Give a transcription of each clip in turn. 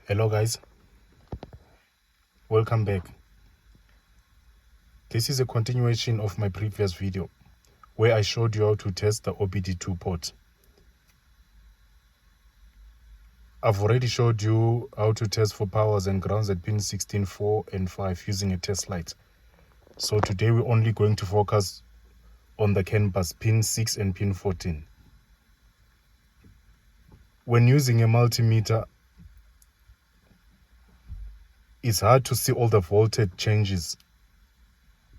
Hello guys, welcome back. This is a continuation of my previous video where I showed you how to test the OBD2 port. I've already showed you how to test for powers and grounds at pin 16, 4 and 5 using a test light. So today we're only going to focus on the CAN bus pin 6 and pin 14. When using a multimeter, it's hard to see all the voltage changes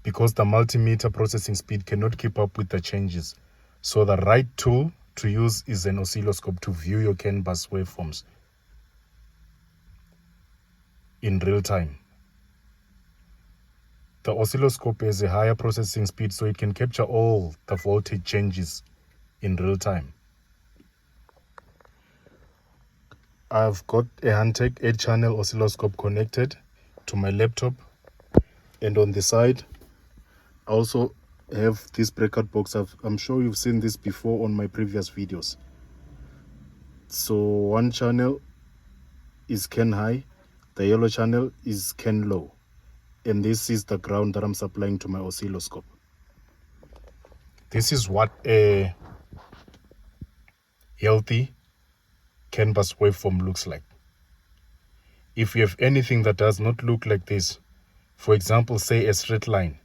because the multimeter processing speed cannot keep up with the changes. So the right tool to use is an oscilloscope to view your CAN bus waveforms in real time. The oscilloscope has a higher processing speed, so it can capture all the voltage changes in real time. I've got a Hantek 8-channel oscilloscope connected to my laptop, and on the side I also have this breakout box. I'm sure you've seen this before on my previous videos. So one channel is CAN high, the yellow channel is CAN low, and this is the ground that I'm supplying to my oscilloscope. This is what a healthy CAN bus waveform looks like. If you have anything that does not look like this, for example, say a straight line,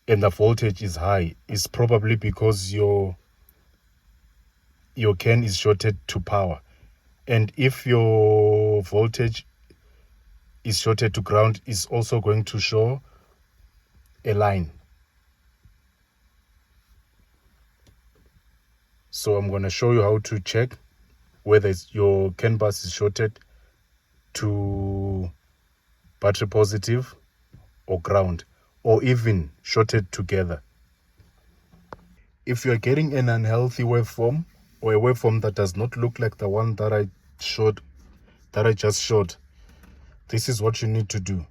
and the voltage is high, it's probably because your CAN is shorted to power. And if your voltage is shorted to ground, it's also going to show a line. So I'm going to show you how to check whether your CAN bus is shorted to battery positive or ground, or even shorted together. If you're getting an unhealthy waveform, or a waveform that does not look like the one that I just showed, this is what you need to do.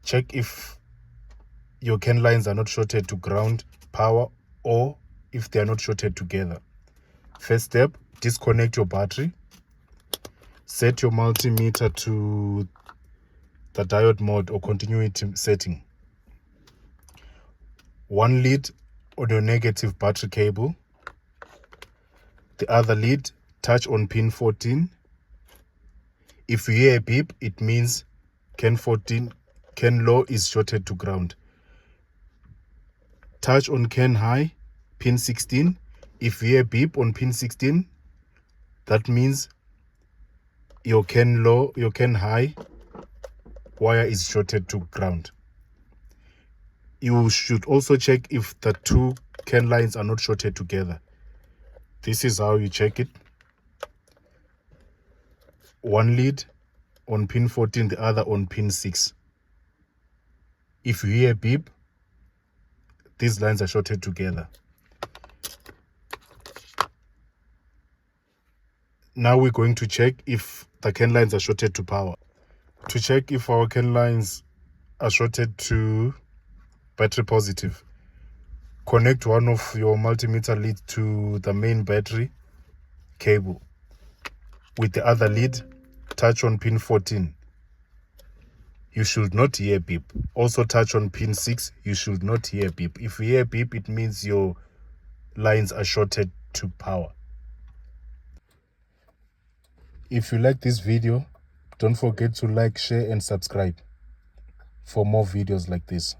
Check if your CAN lines are not shorted to ground, power, or if they are not shorted together. First step, disconnect your battery. Set your multimeter to the diode mode or continuity setting. One lead on your negative battery cable. The other lead touch on pin 14. If you hear a beep, it means CAN low is shorted to ground. Touch on CAN high, pin 16. If you hear a beep on pin 16, that means your CAN high wire is shorted to ground. You should also check if the two CAN lines are not shorted together. This is how you check it. One lead on pin 14, the other on pin 6. If you hear a beep, these lines are shorted together. Now we're going to check if the CAN lines are shorted to power. To check if our CAN lines are shorted to battery positive, connect one of your multimeter leads to the main battery cable. With the other lead, touch on pin 14. You should not hear a beep. Also touch on pin 6. You should not hear a beep. If you hear a beep, it means your lines are shorted to power. If you like this video, don't forget to like, share and subscribe for more videos like this.